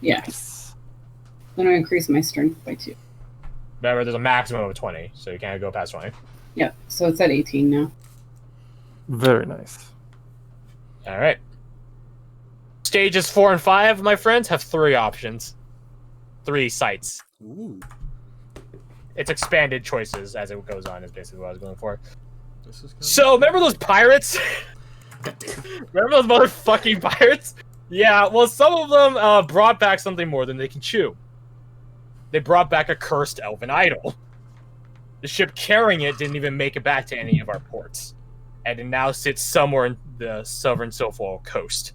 Yes. Then I increase my strength by 2. Remember, there's a maximum of 20, so you can't go past 20. Yeah, so it's at 18 now. Very nice. All right. Stages 4 and 5, my friends, have 3 options. 3 sites. Ooh. It's expanded choices as it goes on, is basically what I was going for. This is So, remember those pirates? Remember those motherfucking pirates? Yeah, well, some of them brought back something more than they can chew. They brought back a cursed elven idol. The ship carrying it didn't even make it back to any of our ports. And it now sits somewhere in the southern Sofal coast.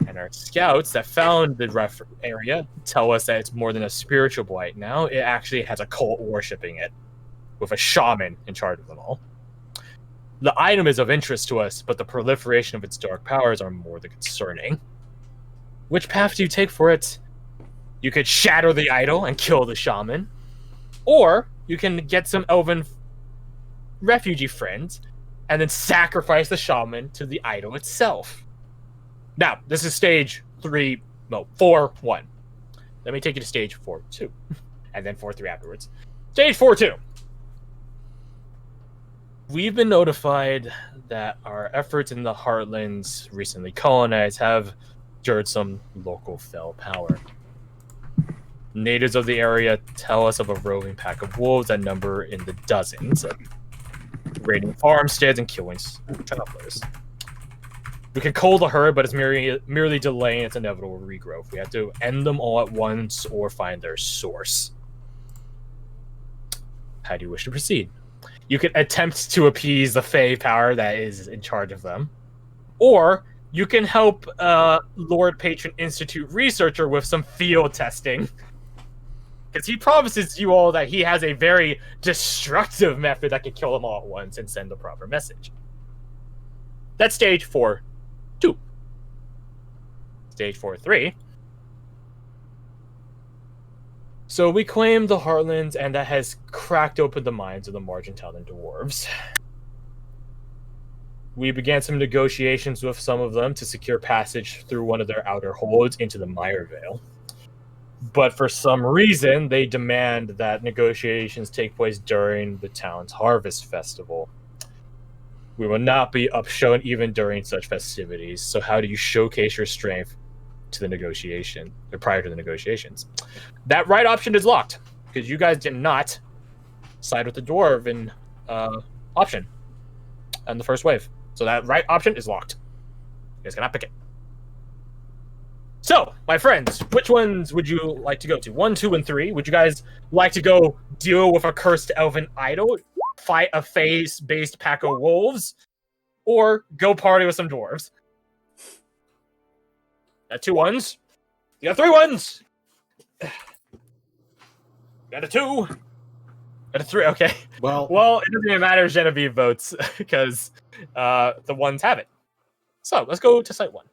And our scouts that found the area tell us that it's more than a spiritual blight now. It actually has a cult worshipping it, with a shaman in charge of them all. The item is of interest to us, but the proliferation of its dark powers are more than concerning. Which path do you take for it? You could shatter the idol and kill the shaman. Or you can get some elven refugee friends and then sacrifice the shaman to the idol itself. Now, this is stage 4-1. Let me take you to stage 4-2. And then 4-3 afterwards. Stage 4-2. We've been notified that our efforts in the Heartlands recently colonized have stirred some local fell power. Natives of the area tell us of a roving pack of wolves that number in the dozens, raiding farmsteads and killing travelers. We can cull the herd, but it's merely delaying its inevitable regrowth. We have to end them all at once or find their source. How do you wish to proceed? You can attempt to appease the Fae power that is in charge of them. Or you can help Lord Patron Institute researcher with some field testing. Because he promises you all that he has a very destructive method that can kill them all at once and send the proper message. That's stage 4-2. Stage 4-3. So we claim the Heartlands, and that has cracked open the minds of the Margentalian dwarves. We began some negotiations with some of them to secure passage through one of their outer holds into the Mirevale. But for some reason, they demand that negotiations take place during the town's harvest festival. We will not be upshown even during such festivities, so how do you showcase your strength to the negotiation, or prior to the negotiations? That right option is locked, because you guys did not side with the dwarven option on the first wave. So that right option is locked. You guys cannot pick it. So, my friends, which ones would you like to go to? 1, 2, and 3. Would you guys like to go deal with a cursed elven idol, fight a phase-based pack of wolves, or go party with some dwarves? Got 2 1s. You got 3 1s. Got a 2. Got a 3. Okay. Well, it doesn't even matter if Genevieve votes because the ones have it. So let's go to site 1.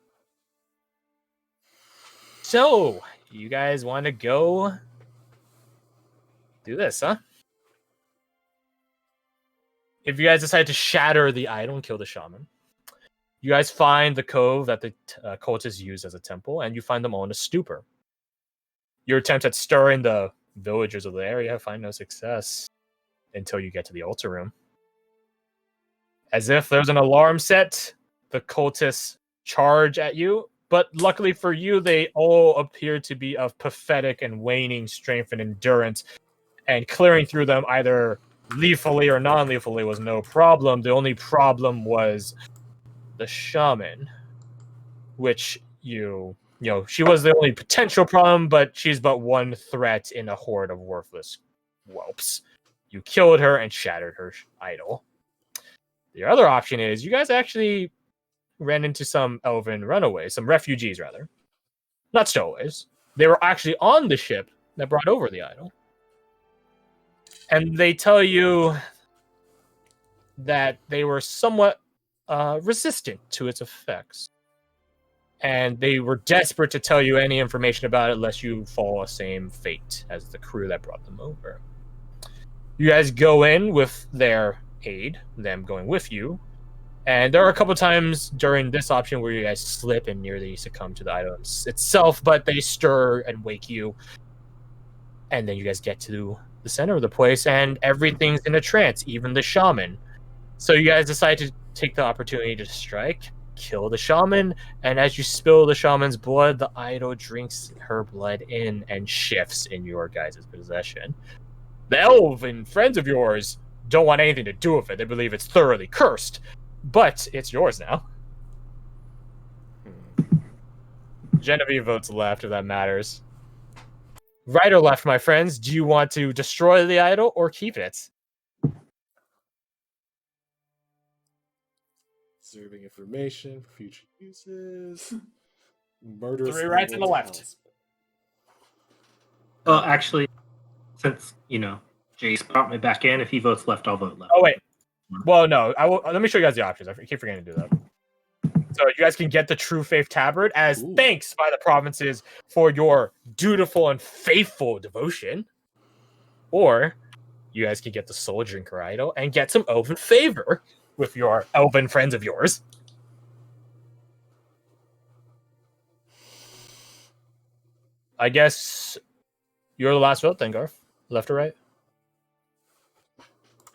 So you guys want to go do this, huh? If you guys decide to shatter the idol and kill the shaman, you guys find the cove that the cultists use as a temple, and you find them all in a stupor. Your attempts at stirring the villagers of the area find no success until you get to the altar room. As if there's an alarm set, the cultists charge at you, but luckily for you, they all appear to be of pathetic and waning strength and endurance, and clearing through them either lethally or non-lethally was no problem. The only problem was the shaman, which you know, she was the only potential problem, but she's but one threat in a horde of worthless whelps. You killed her and shattered her idol. The other option is you guys actually ran into some elven runaways, some refugees rather. Not stowaways. They were actually on the ship that brought over the idol. And they tell you that they were somewhat resistant to its effects. And they were desperate to tell you any information about it lest you fall the same fate as the crew that brought them over. You guys go in with their aid, them going with you, And there are a couple times during this option where you guys slip and nearly succumb to the idol itself, but they stir and wake you. And then you guys get to the center of the place, and everything's in a trance, even the shaman. So you guys decide to take the opportunity to strike, kill the shaman, and as you spill the shaman's blood, the idol drinks her blood in and shifts in your guys' possession. The elven friends of yours don't want anything to do with it. They believe it's thoroughly cursed. But it's yours now. Genevieve votes left, if that matters. Right or left, my friends? Do you want to destroy the idol or keep it? Serving information for future uses. Murder. 3 rights and a left. Well, actually, since, Jace brought me back in, if he votes left, I'll vote left. Oh, wait. Well, no. Let me show you guys the options. I keep forgetting to do that. So you guys can get the True Faith Tabard as thanks by the provinces for your dutiful and faithful devotion. Or you guys can get the Soul Drinker Idol and get some elven favor with your elven friends of yours. I guess you're the last vote then, Garth. Left or right?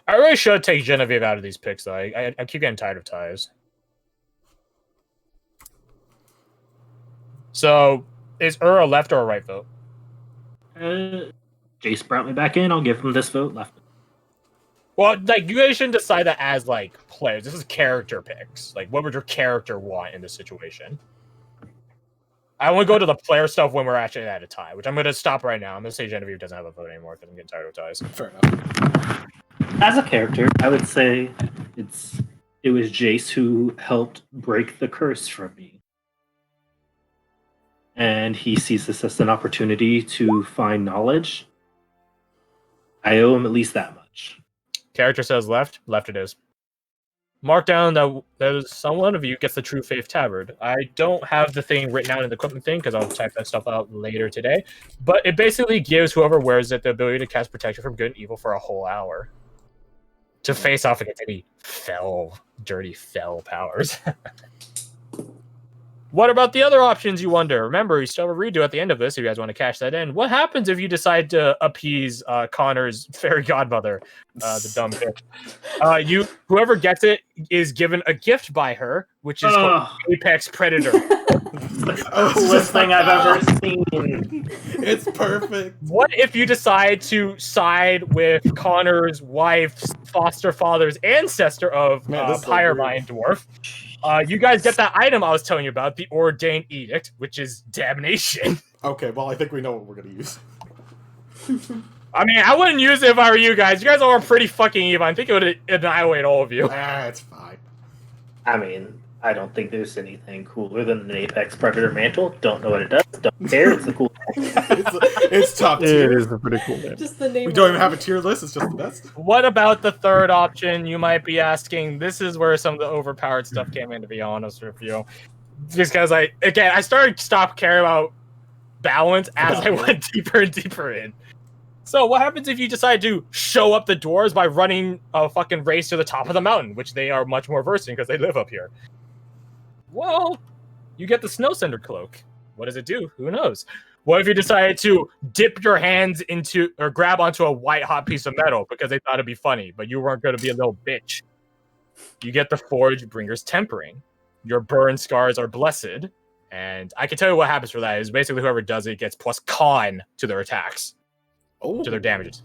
I really should take Genevieve out of these picks, though. I keep getting tired of ties. So, is a left or a right vote? Jace brought me back in. I'll give him this vote left. Well, you guys shouldn't decide that as, players. This is character picks. What would your character want in this situation? I want to go to the player stuff when we're actually at a tie, which I'm going to stop right now. I'm going to say Genevieve doesn't have a vote anymore because I'm getting tired of ties. Fair enough. As a character, I would say it was Jace who helped break the curse from me. And he sees this as an opportunity to find knowledge. I owe him at least that much. Character says left. Left it is. Mark down that there's someone of you gets the True Faith Tabard. I don't have the thing written out in the equipment thing because I'll type that stuff out later today. But it basically gives whoever wears it the ability to cast protection from good and evil for a whole hour. To face off against any dirty fell powers. What about the other options, you wonder? Remember, you still have a redo at the end of this if you guys want to cash that in. What happens if you decide to appease Connor's fairy godmother, the dumb bitch? Whoever gets it is given a gift by her, which is called Apex Predator. The coolest thing I've ever seen. It's perfect. What if you decide to side with Connor's wife's foster father's ancestor of Pyromine Dwarf? You guys get that item I was telling you about, the Ordained Edict, which is damnation. Okay, well, I think we know what we're going to use. I mean, I wouldn't use it if I were you guys. You guys are pretty fucking evil. I think it would annihilate all of you. It's fine. I mean, I don't think there's anything cooler than an Apex Predator mantle. Don't know what it does. Don't care. It's a cool thing. It's top tier. It is a pretty cool name. Just the name. We don't even have a tier list. It's just the best. What about the third option? You might be asking. This is where some of the overpowered stuff came in, to be honest with you. Just because I started to stop caring about balance as I went deeper and deeper in. So what happens if you decide to show up the doors by running a fucking race to the top of the mountain, which they are much more versed in because they live up here? Well, you get the Snow Cinder Cloak. What does it do? Who knows? What if you decided to dip your hands into or grab onto a white hot piece of metal because they thought it'd be funny, but you weren't going to be a little bitch? You get the Forge Bringer's Tempering. Your burn scars are blessed, and I can tell you what happens for that is basically whoever does it gets plus con to their attacks, to their damage.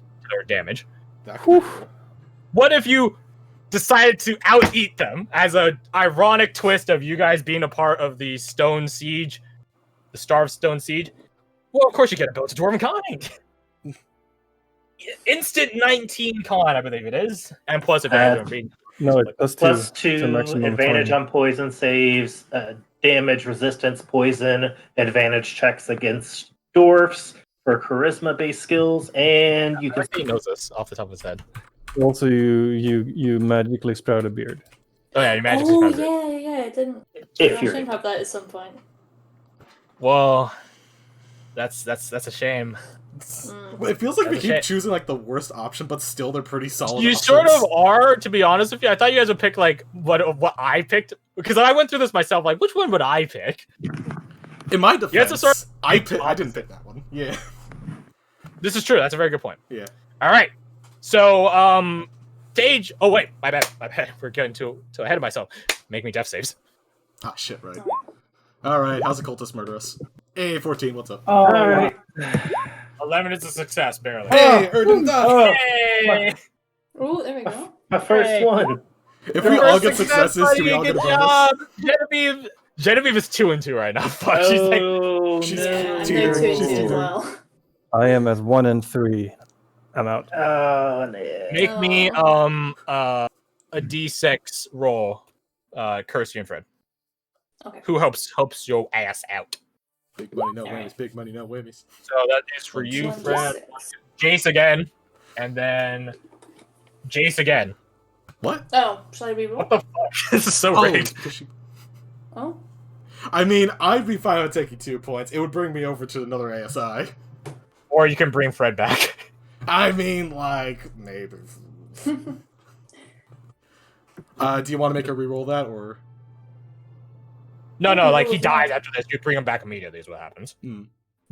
What if you decided to out-eat them as an ironic twist of you guys being a part of the Stone Siege, the Starved Stone Siege? Well, of course you get a build to Dwarven Kind. Instant 19 con, I believe it is. And plus advantage. No, it does Plus to 2 maximum advantage time. on poison saves, damage, resistance, poison, advantage checks against dwarfs for charisma-based skills, and you can. He knows this off the top of his head. Also, you magically sprout a beard. Oh yeah, you magically Oh found it. yeah, I didn't. If I you're should have that at some point. Well, That's a shame. It feels like we That's a keep shame. choosing like the worst option, but still they're pretty solid. You options. sort of are, to be honest with you. I thought you guys would pick like what I picked because I went through this myself. Like, which one would I pick? In my defense, Yeah, it's a sort of I didn't pick that one. Yeah. This is true. That's a very good point. Yeah. All right. So, stage. Oh wait, my bad. We're getting too ahead of myself. Make me death saves. Ah, shit, right. Alright, how's the cultist murder us? Hey, 14, what's up? Oh, Alright. 11 is a success, barely. Hey, Erdem, Hey! Oh, there we go. My first Hey. one. If we all get successes, do we all get a bonus? Genevieve is 2 and 2 right now. Fuck, she's like, Oh, she's- no. Yeah, Two. they're 2 and 2 She's as two. well. I am at 1 and 3. I'm out. Oh, no. make me a D6 roll, Kirsty and Fred. Okay. Who helps your ass out? Big money, no Alright. whammies. Big money, no whammies. So that is for you, One Fred. D6. Jace again, and then Jace again. What? Oh, shall I reroll? What the fuck? This is so Oh, rigged. because she- Oh. I mean, I'd be fine with taking 2 points. It would bring me over to another ASI. Or you can bring Fred back. I mean, like, maybe. Do you want to make her re-roll that, or? No, Okay, like what he was dies that? after this. You bring him back immediately. Is what happens. Hmm.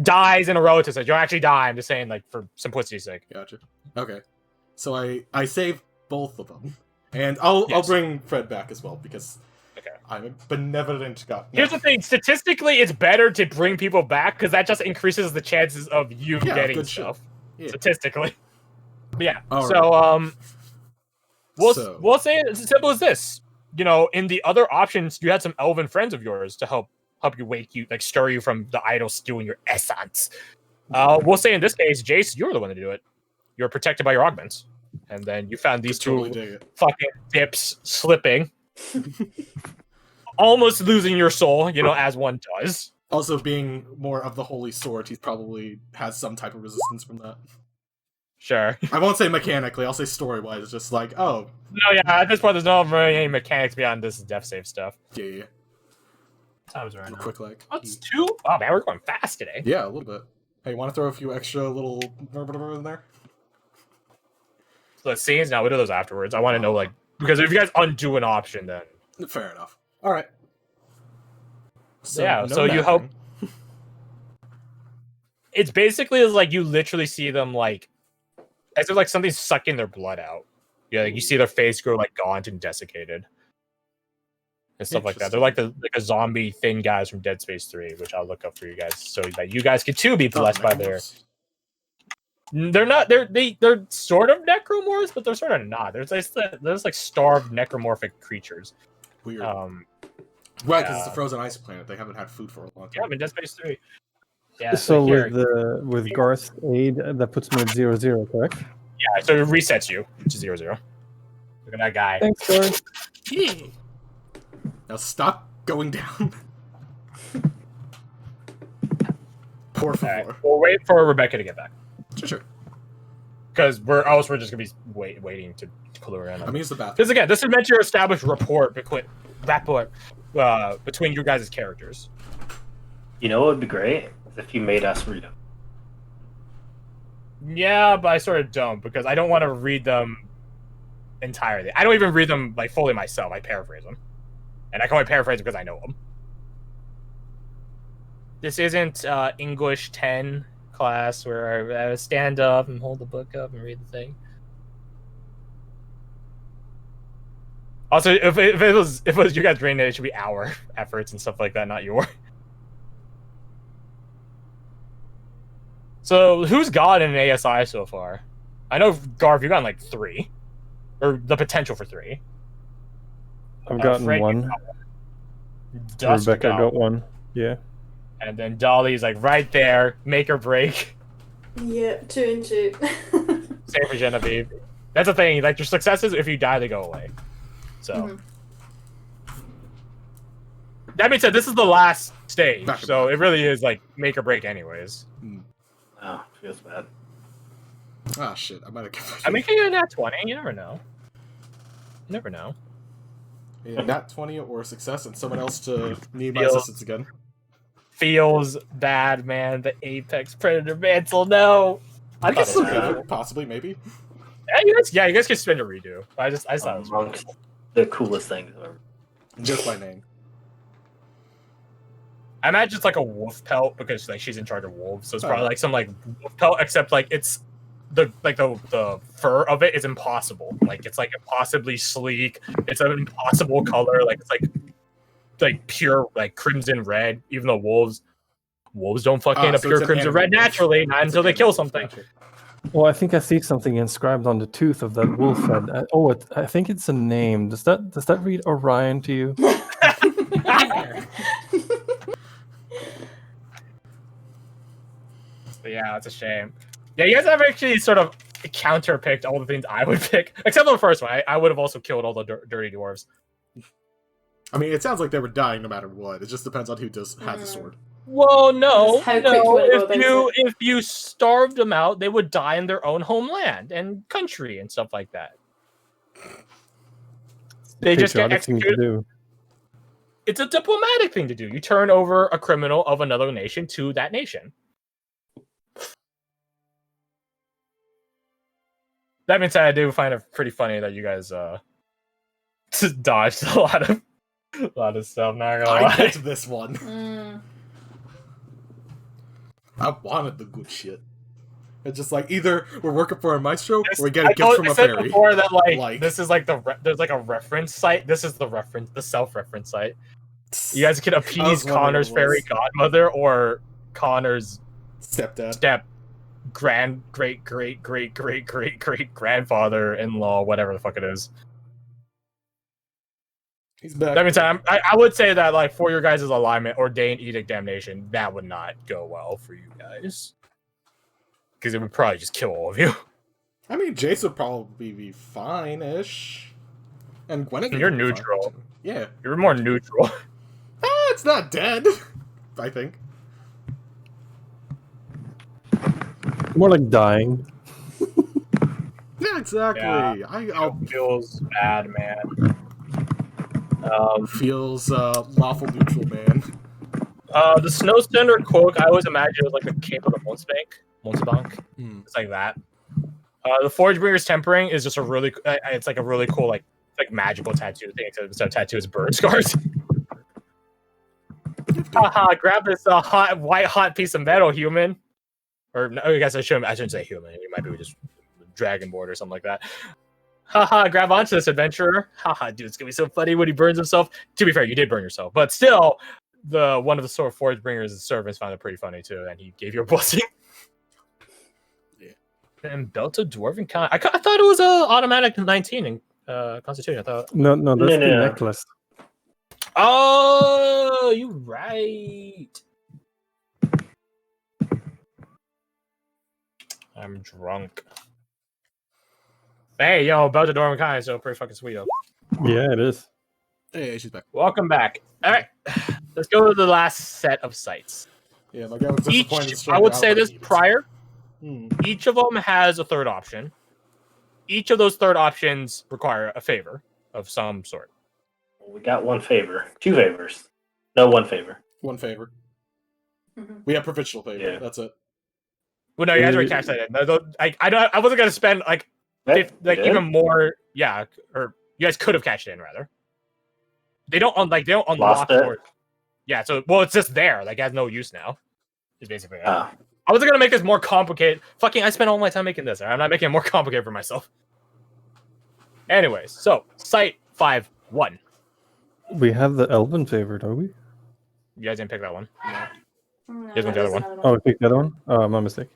Dies in a row. To say you don't actually die. I'm just saying, like for simplicity's sake. Gotcha. Okay. So I save both of them, and I'll Yes. bring Fred back as well because Okay. I'm a benevolent god. Here's the thing. Statistically, it's better to bring people back because that just increases the chances of you Yeah, getting good shit. stuff. Yeah. Statistically. But yeah. All So So- we'll say it's as simple as this. You know, in the other options, you had some elven friends of yours to help you wake you, like stir you from the idle stew in your essence. We'll say in this case, Jace, you're the one to do it. You're protected by your augments, and then you found these totally two dig it. fucking dips slipping, almost losing your soul. You know, as one does. Also, being more of the holy sword, he probably has some type of resistance from that. Sure. I won't say mechanically. I'll say story-wise. It's just like, oh, No, yeah. At this point, there's not really any mechanics beyond this death save stuff. yeah. Times right now. Quick leg. What's 2? Oh man, we're going fast today. Yeah, a little bit. Hey, want to throw a few extra little in there? The scenes now. What are those afterwards? I want to know, like, because if you guys undo an option, then Fair enough. All right. Yeah, so you help- it's basically like you literally see them like as if like something's sucking their blood out. Yeah, like you see their face grow like gaunt and desiccated. And stuff like that. They're like a zombie thin guys from Dead Space 3, which I'll look up for you guys so that you guys can too be blessed by their. They're not. They're sort of necromorphs, but they're sort of not. There's like starved necromorphic creatures. Weird. Um, Right, because it's a frozen ice planet. They haven't had food for a long yeah, time. in Dead Space 3. Yeah. So here, with Garth's aid, that puts me at 0-0, correct? yeah, so it resets you to 0-0. Look at that guy. Thanks, Garth. Now stop going down. Por All right, favor. we'll wait for Rebecca to get back Sure. because we're just gonna be waiting to clue her in. I mean, it's the bathroom. Because again, this is meant to establish rapport between you guys' characters. You know what would be great? If you made us read them. Yeah, but I sort of don't because I don't want to read them entirely. I don't even read them like fully myself. I paraphrase them, and I can only paraphrase because I know them. This isn't English 10 class where I stand up and hold the book up and read the thing. Also, if it was you guys reading it, it should be our efforts and stuff like that, not your. So, who's got an ASI so far? I know, Garth, you've gotten like 3. Or the potential for 3. I've gotten Fred, you one. got Dust Rebecca got got one. Yeah. And then Dolly's like right there, make or break. Yeah, 2 and 2. Same for Genevieve. That's the thing, like your successes, if you die, they go away. So. Mhm. That being said, this is the last stage, Back to so back. it really is like make or break anyways. Oh, feels bad. Ah, shit. I might have given I mean, you get a nat 20, you never know. You never know. nat 20 or success and someone else to need my Feel- assistance again. feels bad, man. The Apex Predator mantle, no. I thought can it still was get cool. it, possibly, maybe. Yeah, you guys can spin a redo. I thought it was Amongst the coolest things ever. Just by name. I imagine it's like a wolf pelt because like she's in charge of wolves, so it's probably Oh. like some like wolf pelt, except like it's the fur of it is impossible. Like it's like impossibly sleek. It's an impossible color. Like it's like pure like crimson red. Even though wolves don't fucking So appear it's an crimson animal red wolf. naturally, not It's until an they kill animal wolf, something. gotcha. Well, I think I see something inscribed on the tooth of that wolf head. I think it's a name. Does that read Orion to you? But yeah, it's a shame. Yeah, you guys have actually sort of counter-picked all the things I would pick, except for the first one. I would have also killed all the dirty dwarves. I mean, it sounds like they were dying no matter what. It just depends on who has the sword. Well, no, Just how quick you wanna go about it. If you starved them out, they would die in their own homeland and country and stuff like that. They just get Patriotic thing to executed. do. It's a diplomatic thing to do. You turn over a criminal of another nation to that nation. That being said, I do find it pretty funny that you guys dodged a lot of stuff. Not gonna I lie. picked this one. Mm. I wanted the good shit. It's just like either we're working for a maestro or we get I a gift from a said fairy. before that Like- this is like there's like a reference site. This is the self-reference site. You guys can appease wondering Connor's what it was. fairy godmother or Connor's Stepdad. great grandfather-in-law, whatever the fuck it is. He's back. That means I would say that like for your guys' alignment, ordained edict damnation, that would not go well for you guys. Because it would probably just kill all of you. I mean, Jace would probably be fine-ish. And Gwen. You're neutral. Yeah. You're more neutral. It's not dead. I think. More like dying. Yeah, exactly. Yeah. I'll Feels bad, man. feels lawful neutral, man. The Snow Standard Cloak, I always imagine it was like the cape of the Montebank. It's like that. The Forge Bringer's Tempering is just a really, it's like a really cool like magical tattoo thing. Except instead of tattoo, it's burn scars. Haha! Grab this hot piece of metal, human. Or no, I guess I shouldn't say human. You might be just Dragonborn or something like that. Haha! Grab onto this, adventurer. Haha! Dude, it's gonna be so funny when he burns himself. To be fair, you did burn yourself, but still, one of the Sword Forge Bringer's servants found it pretty funny too, and he gave you a blessing. Yeah. And Belt of Dwarven Kind. I thought it was automatic 19 in Constitution. I thought. No, that's the No. necklace. Oh, you right. I'm drunk. Hey, yo, Belt of Dwarven Kind is so pretty fucking sweet. Though. Yeah, it is. Hey, she's back. Welcome back. All right, let's go to the last set of sites. Yeah, like I was disappointed. I would say this prior. Hmm. Each of them has a third option. Each of those third options require a favor of some sort. We got one favor. 2 favors. No, 1 favor. One favor. Mhm. We have provincial favor. Yeah. That's it. Well, no, you guys already cashed that in. I wasn't gonna spend like Hey, like you did? even more. Yeah, or you guys could have cashed it in rather. They don't unlock Lost it? doors. Yeah, so it's just there. Like it has no use now. Is basically it. Ah. I wasn't gonna make this more complicated. I spent all my time making this. I'm not making it more complicated for myself. Anyways, so site 5-1. We have the Elven favor, don't we? You guys didn't pick that one. No, Here's that the other was one. another Oh, we picked the other one? Oh, my mistake.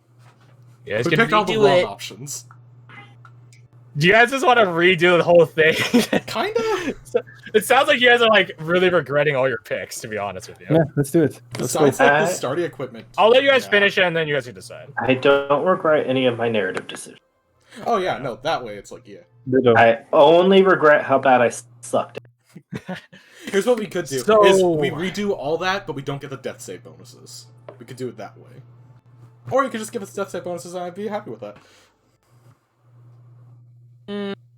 You guys We can picked all the redo wrong it. options. Do you guys just want to redo the whole thing? Kinda. It sounds like you guys are like really regretting all your picks, to be honest with you. Yeah, let's do it. Let's go. Besides like the Uh, starting equipment. I'll let you guys Yeah. finish it and then you guys can decide. I don't regret any of my narrative decisions. Oh yeah, no, that way it's like, yeah. Ditto. I only regret how bad I sucked. Here's what we could do: So- is we redo all that, but we don't get the death save bonuses. We could do it that way, or you could just give us death save bonuses, and I'd be happy with that.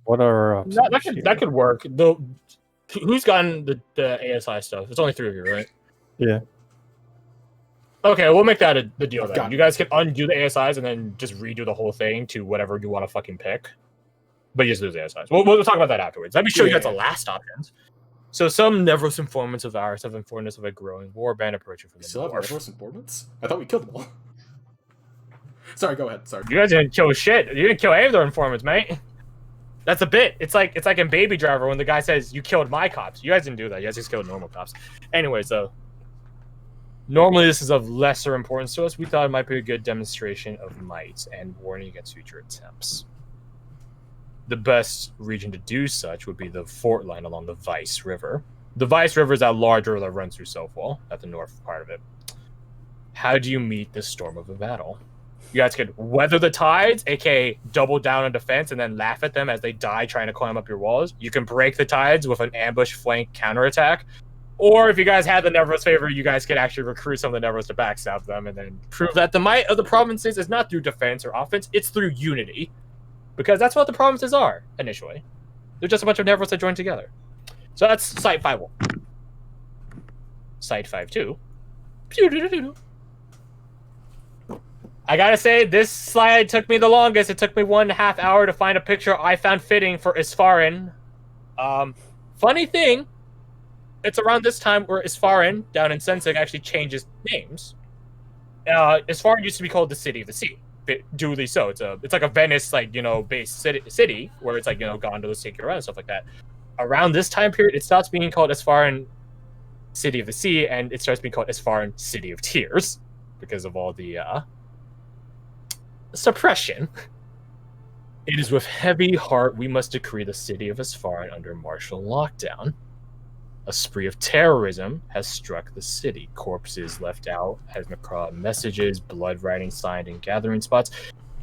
What are our options? That could work. Who's gotten the ASI stuff? It's only 3 of you, right? Yeah. Okay, we'll make that the deal I've then. got You it. guys can undo the ASIs and then just redo the whole thing to whatever you want to fucking pick. But you just lose the ASIs. We'll talk about that afterwards. Let me show you guys the last options. So some Nevros informants of ours have informed us of a growing warband approaching from We the still have north. Nevros informants? I thought we killed them all. Sorry, go ahead. Sorry. You guys didn't kill shit. You didn't kill any of their informants, mate. That's a bit. It's like in Baby Driver when the guy says, you killed my cops. You guys didn't do that. You guys just killed normal cops. Anyways, though. Normally, this is of lesser importance to us. We thought it might be a good demonstration of might and warning against future attempts. The best region to do such would be the fort line along the Vice River. The Vice River is that large river that runs through Southwall, at the north part of it. How do you meet this storm of a battle? You guys could weather the tides, aka double down on defense, and then laugh at them as they die trying to climb up your walls. You can break the tides with an ambush flank counterattack. Or if you guys had the Nevros favor, you guys could actually recruit some of the Nevros to backstab them and then prove that the might of the provinces is not through defense or offense, it's through unity. Because that's what the provinces are, initially. They're just a bunch of Nevros that join together. So that's Site 5-1. Site 5-2. I gotta say, this slide took me the longest. It took me 1.5 hours to find a picture I found fitting for Isfarin. Funny thing, it's around this time where Isfarin, down in Sensig, actually changes names. Isfarin used to be called the City of the Sea. Duly so. It's like a Venice, like, based city where it's like, gondolas take you around and stuff like that. Around this time period, it stops being called Isfarin City of the Sea, and it starts being called Isfarin City of Tears because of all the suppression. It is with heavy heart we must decree the city of Isfarin under martial lockdown. A spree of terrorism has struck the city. Corpses left out as macabre messages, blood writing signed in gathering spots,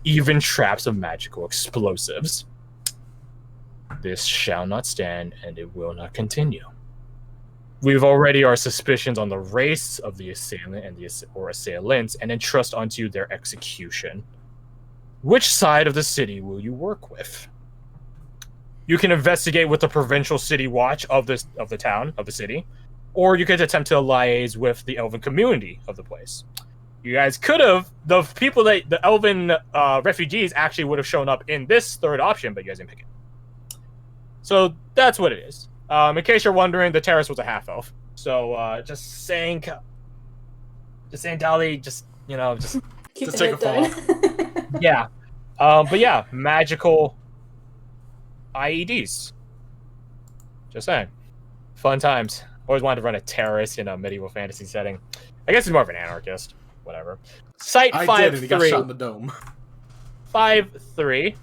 even traps of magical explosives. This shall not stand, and it will not continue. We've already our suspicions on the race of the assailant and or assailants, and entrust unto their execution. Which side of the city will you work with? You can investigate with the provincial city watch of the town, of the city, or you could attempt to liaise with the elven community of the place. You guys could have, the elven refugees actually would have shown up in this third option, but you guys didn't pick it. So that's what it is. In case you're wondering, the terrorist was a half elf. So just saying, Dolly, just Keep Just the take head a down. yeah. But yeah, magical IEDs. Just saying. Fun times. Always wanted to run a terrorist in a medieval fantasy setting. I guess he's more of an anarchist. Whatever. Site I 5-3. did, and he got shot in the dome. 5-3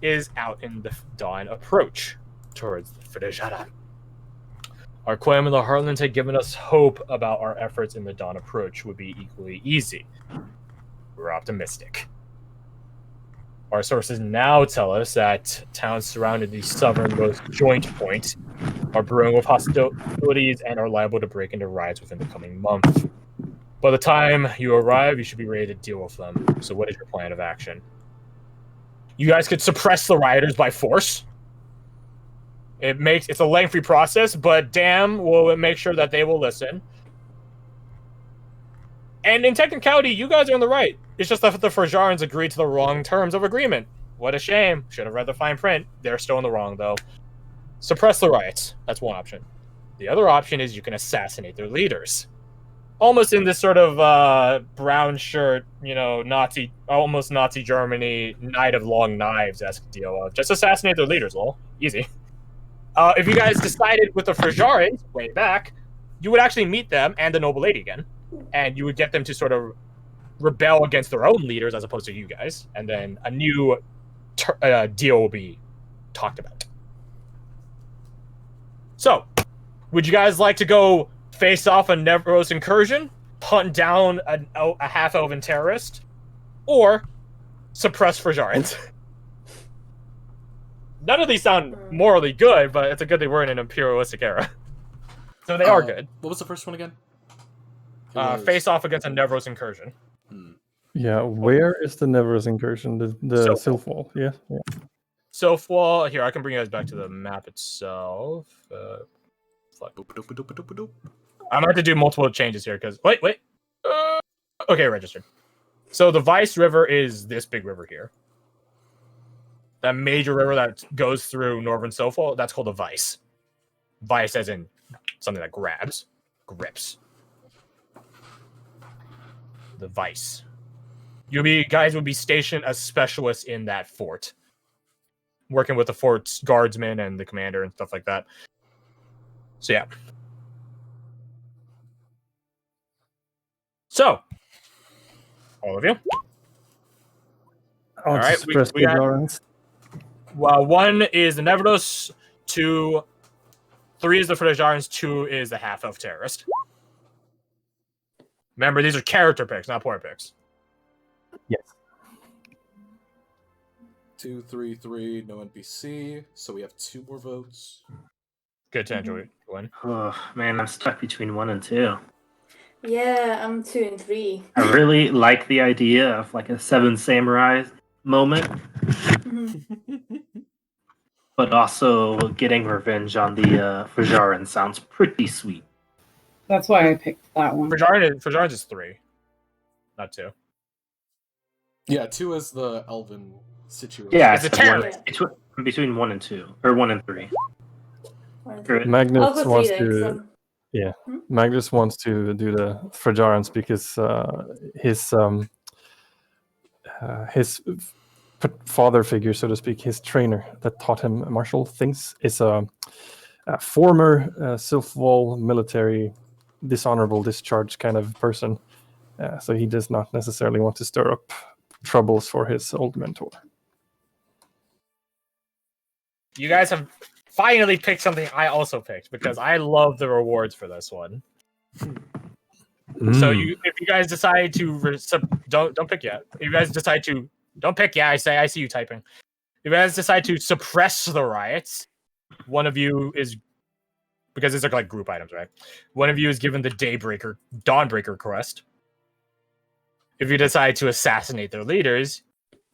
is out in the dawn approach towards the Fidejada. Our claim in the Heartlands had given us hope about our efforts in the dawn approach would be equally easy. We're optimistic. Our sources now tell us that towns surrounding the southernmost joint point are brewing with hostilities and are liable to break into riots within the coming month. By the time you arrive, you should be ready to deal with them. So what is your plan of action? You guys could suppress the rioters by force. It's a lengthy process, but damn, will it make sure that they will listen. And in technicality, you guys are on the right. It's just that the Frajarans agreed to the wrong terms of agreement. What a shame. Should have read the fine print. They're still in the wrong, though. Suppress the riots. That's one option. The other option is you can assassinate their leaders. Almost in this sort of brown shirt, almost Nazi Germany, Knight of Long Knives-esque deal of just assassinate their leaders, lol. Easy. If you guys decided with the Frajarans way back, you would actually meet them and the noble lady again. And you would get them to sort of rebel against their own leaders as opposed to you guys. And then a new deal will be talked about. So, would you guys like to go face off a Nevros incursion, hunt down a half-elven terrorist, or suppress Frajarans? None of these sound morally good, but it's a good they were in an imperialistic era. So they are good. What was the first one again? Face off against a Nevros incursion. Yeah, where is the Nevros incursion? The Silfwall, yeah. Silfwall, here, I can bring you guys back to the map itself. I might have to do multiple changes here, because... Wait. Okay, registered. So the Vice River is this big river here. That major river that goes through Northern Sofal, that's called a Vice. Vice as in something that grabs, grips. The Vice. Guys would be stationed as specialists in that fort, working with the fort's guardsmen and the commander and stuff like that. So yeah. So, all of you. I want Alright, to suppress we got- ignorance. Well, 1 is the Nevados, 2, 3 is the Fredarans, 2 is the half-elf terrorist. Remember, these are character picks, not player picks. Yes. 2, 3, 3, no NPC. So we have 2 more votes. Good to enjoy it, Gwen. Oh man, I'm stuck between 1 and 2. Yeah, I'm 2 and 3. I really like the idea of like a Seven Samurai moment, but also getting revenge on the Fajaran sounds pretty sweet. That's why I picked that one. Fredarans is 3, not 2. Yeah, 2 is the elven situation. Yeah, It's a terrorist. Between 1 and 2, or 1 and 3. Or- Magnus I'll go 3 wants then. 'cause to. I'm- Magnus wants to do the Frajarans because his father figure, so to speak, his trainer that taught him martial things, is a former Sylphwall military dishonorable discharge kind of person. So he does not necessarily want to stir up troubles for his old mentor. You guys have finally picked something I also picked because I love the rewards for this one. So if you guys decide to don't pick yet. If you guys decide to don't pick yet, I see you typing. If you guys decide to suppress the riots, one of you is, because these are like group items, right? One of you is given the Dawnbreaker crest. If you decide to assassinate their leaders,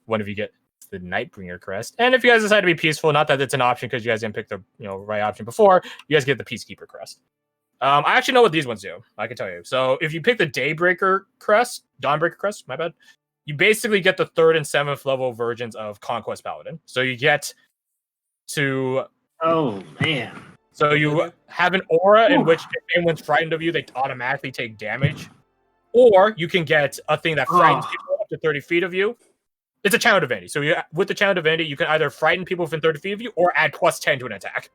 one of you get the Nightbringer crest. And if you guys decide to be peaceful, not that it's an option because you guys didn't pick the right option before, you guys get the Peacekeeper crest. I actually know what these ones do. I can tell you. So if you pick the Dawnbreaker crest, my bad, you basically get the 3rd and 7th level versions of Conquest Paladin. So you get to... Oh man. So you have an aura in which if anyone's frightened of you, they automatically take damage. Or you can get a thing that frightens people up to 30 feet of you. It's a Channel Divinity. So with the Channel Divinity, you can either frighten people within 30 feet of you or add +10 to an attack.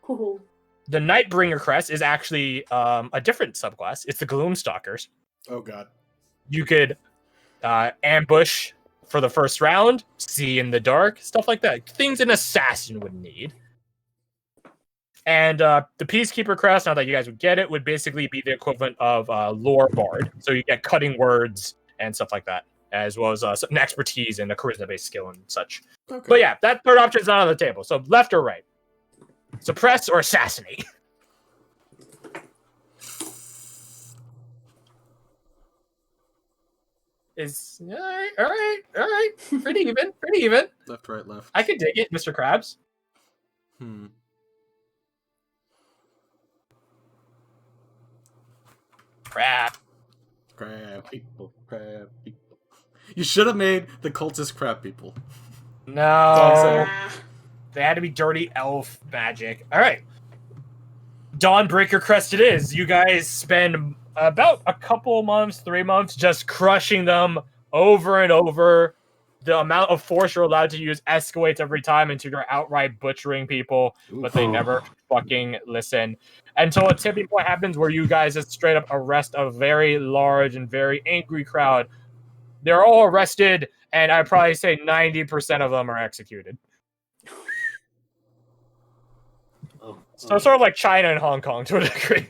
Ooh. The Nightbringer crest is actually a different subclass. It's the Gloomstalkers. Oh god. You could ambush for the first round, see in the dark, stuff like that. Things an assassin would need. And the Peacekeeper crest, now that you guys would get it, would basically be the equivalent of Lore Bard. So you get cutting words and stuff like that, as well as an expertise and a charisma-based skill and such. Okay. But yeah, that third option is not on the table. So left or right? Suppress or assassinate? Is all right. Pretty even. Left, right, left. I can dig it, Mr. Krabs. Crap. Crab people. You should have made the cultist crab people. No. Ah. They had to be dirty elf magic. All right. Dawnbreaker crest it is. You guys spend about a couple months, 3 months, just crushing them over and over. The amount of force you're allowed to use escalates every time until you're outright butchering people, but they never fucking listen. Until a tipping point happens where you guys just straight up arrest a very large and very angry crowd. They're all arrested, and I'd probably say 90% of them are executed. So sort of like China and Hong Kong to a degree.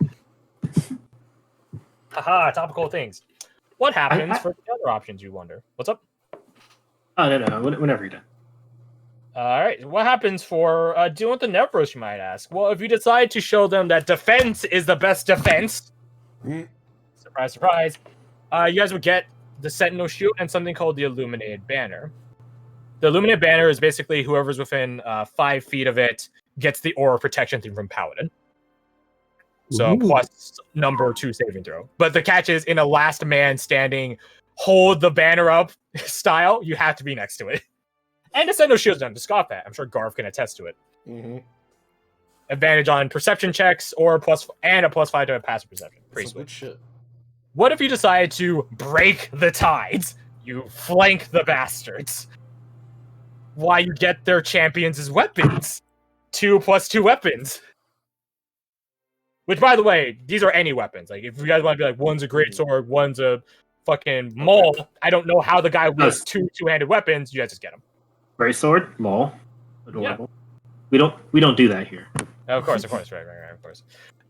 Haha, topical things. What happens for the other options, you wonder? What's up? Oh, no. Whenever you're done. All right. What happens for dealing with the Nevros, you might ask? Well, if you decide to show them that defense is the best defense, surprise, surprise, you guys would get the Sentinel Shield and something called the Illuminated Banner. The Illuminated Banner is basically whoever's within 5 feet of it gets the aura protection thing from Paladin. So Ooh. plus number 2 saving throw. But the catch is in a last man standing, hold the banner up style, you have to be next to it. And to send no shields down to scoff at. I'm sure Garth can attest to it. Mm-hmm. Advantage on perception checks or a +5 to a passive perception. Pretty Some sweet. good shit. What if you decide to break the tides? You flank the bastards. Why you get their champions as weapons? 2+2 weapons. Which, by the way, these are any weapons. Like, if you guys want to be like, one's a greatsword, one's a fucking maul, I don't know how the guy wields two-handed weapons. You guys just get them. Great sword, maul, adorable. Yeah. We don't do that here. Of course, right, of course.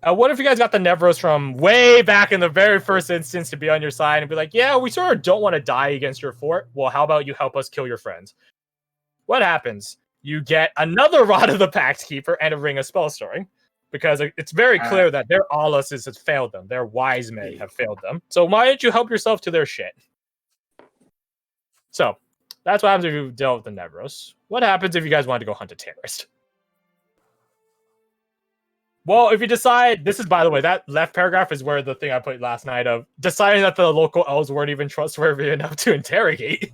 What if you guys got the Nevros from way back in the very first instance to be on your side and be like, yeah, we sort of don't want to die against your fort. Well, how about you help us kill your friends? What happens? You get another Rod of the Pact Keeper and a Ring of Spell Storing. Because it's very clear that their Auluses has failed them. Their wise men have failed them. So why don't you help yourself to their shit? So, that's what happens if you deal with the Nevros. What happens if you guys want to go hunt a terrorist? Well, if you decide, this is, by the way, that left paragraph is where the thing I put last night of deciding that the local elves weren't even trustworthy enough to interrogate.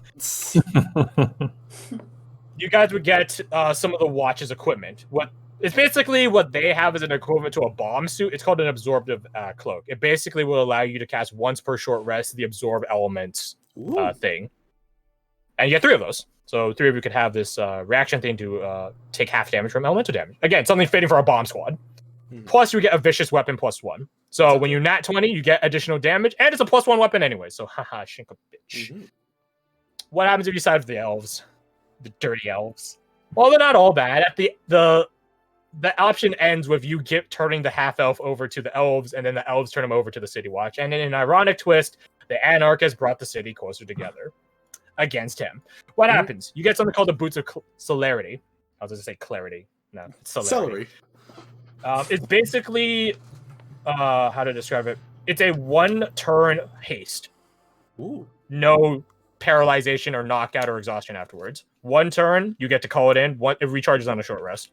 You guys would get some of the Watch's equipment. It's basically what they have as an equivalent to a bomb suit. It's called an absorptive cloak. It basically will allow you to cast once per short rest the absorb elements thing. And you get 3 of those. So 3 of you could have this reaction thing to take half damage from elemental damage. Again, something fitting for a bomb squad. Plus, you get a vicious weapon +1. So when you nat 20, you get additional damage, and it's a +1 weapon anyway. So haha, shink a bitch. Mm-hmm. What happens if you side with the elves? The dirty elves. Well, they're not all bad. At the option ends with you turning the half-elf over to the elves, and then the elves turn him over to the City Watch. And in an ironic twist, the Anarchist brought the city closer together against him. What happens? You get something called the Boots of Celerity. I was going to say clarity. No, it's celerity. It's basically, how to describe it? It's a 1-turn haste. Ooh. No paralyzation or knockout or exhaustion afterwards. 1 turn, you get to call it in. It recharges on a short rest.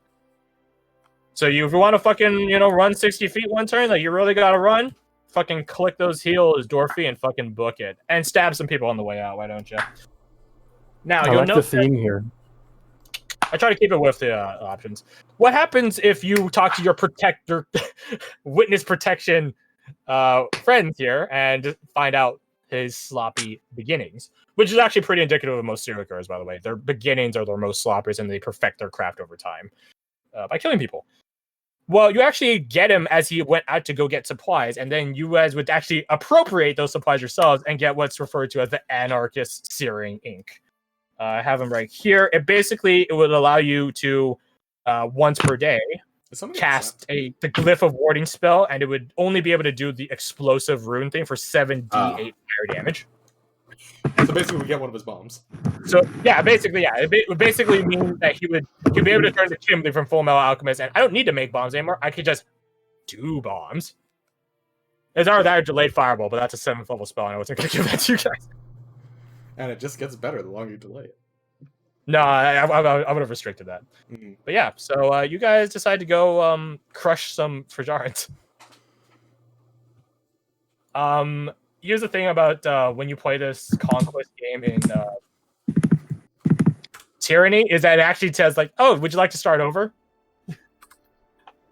So if you want to fucking, run 60 feet 1 turn, like you really got to run, fucking click those heels, Dorothy, and fucking book it. And stab some people on the way out, why don't you? Now, I like the theme here. I try to keep it with the options. What happens if you talk to your witness protection friends here and find out his sloppy beginnings? Which is actually pretty indicative of most serial killers, by the way. Their beginnings are their most sloppiest, and they perfect their craft over time by killing people. Well, you actually get him as he went out to go get supplies, and then you guys would actually appropriate those supplies yourselves and get what's referred to as the Anarchist Searing Ink. I have them right here. It would allow you to, once per day, cast the Glyph of Warding spell, and it would only be able to do the explosive rune thing for 7d8 fire damage. So basically, we get one of his bombs. So yeah, basically, yeah, it would basically mean that he'd be able to turn to Chimbley from Full Metal Alchemist, and I don't need to make bombs anymore. I could just do bombs. There's already delayed fireball, but that's a 7th level spell, and I wasn't going to give that to you guys. And it just gets better the longer you delay it. No, I would have restricted that. Mm-hmm. But yeah, so you guys decide to go crush some Frijarans. Here's the thing about when you play this Conquest game in Tyranny, is that it actually says, like, oh, would you like to start over?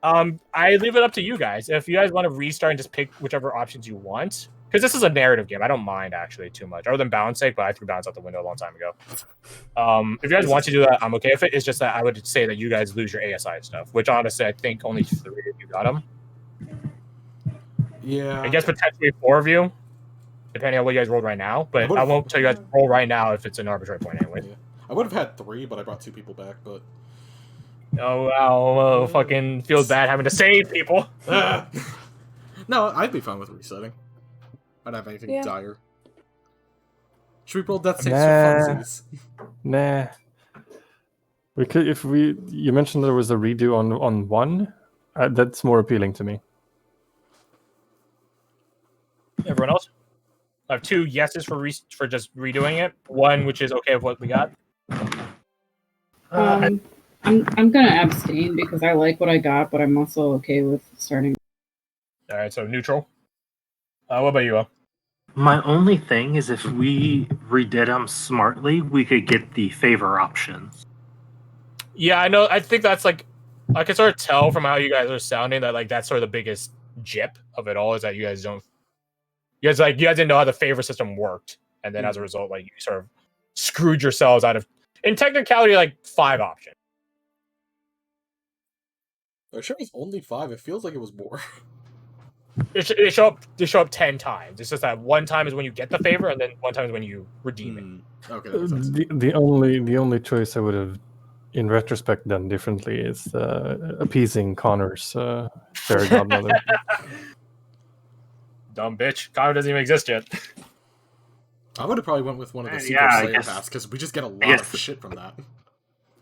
I leave it up to you guys. If you guys want to restart and just pick whichever options you want. Because this is a narrative game. I don't mind, actually, too much. Other than balance sake, but I threw balance out the window a long time ago. If you guys want to do that, I'm okay with it. It's just that I would say that you guys lose your ASI stuff, which, honestly, I think only 3 of you got them. Yeah. I guess potentially 4 of you, depending on what you guys rolled right now. But I won't tell you guys to roll right now if it's an arbitrary point anyway. Yeah. I would have had 3, but I brought 2 people back, but... Oh, wow. Fucking feels bad having to save people. No, I'd be fine with resetting. I don't have anything dire. Should we roll death saves for funsies? Nah. We could, you mentioned there was a redo on 1. That's more appealing to me. Everyone else? I have 2 yeses for just redoing it. 1, which is okay with what we got. I'm gonna abstain because I like what I got, but I'm also okay with starting. right, so neutral. What about you? My only thing is if we redid them smartly, we could get the favor options. Yeah, I know. I think that's like I can sort of tell from how you guys are sounding that like that's sort of the biggest jip of it all is that you guys didn't know how the favor system worked, and then as a result, like you sort of screwed yourselves out of in technicality like 5 options. I'm sure it was only 5. It feels like it was more. They show up 10 times. It's just that one time is when you get the favor, and then one time is when you redeem it. Okay, that makes sense. The only choice I would have, in retrospect, done differently is appeasing Connor's fairy godmother. Dumb bitch. Connor doesn't even exist yet. I would have probably went with one of the Yeah, Secret I Slayer guess- paths because we just get a lot of shit from that.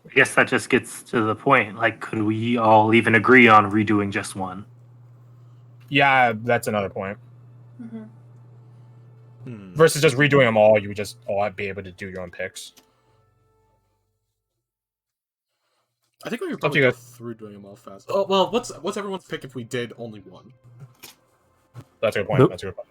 I guess that just gets to the point. Like, could we all even agree on redoing just one? Yeah, that's another point. Mm-hmm. Versus just redoing them all, you would just all be able to do your own picks. I think we could Up to probably you go guys. through doing them all fast. Oh well, what's everyone's pick if we did only one? That's a good point. Nope. That's a good point.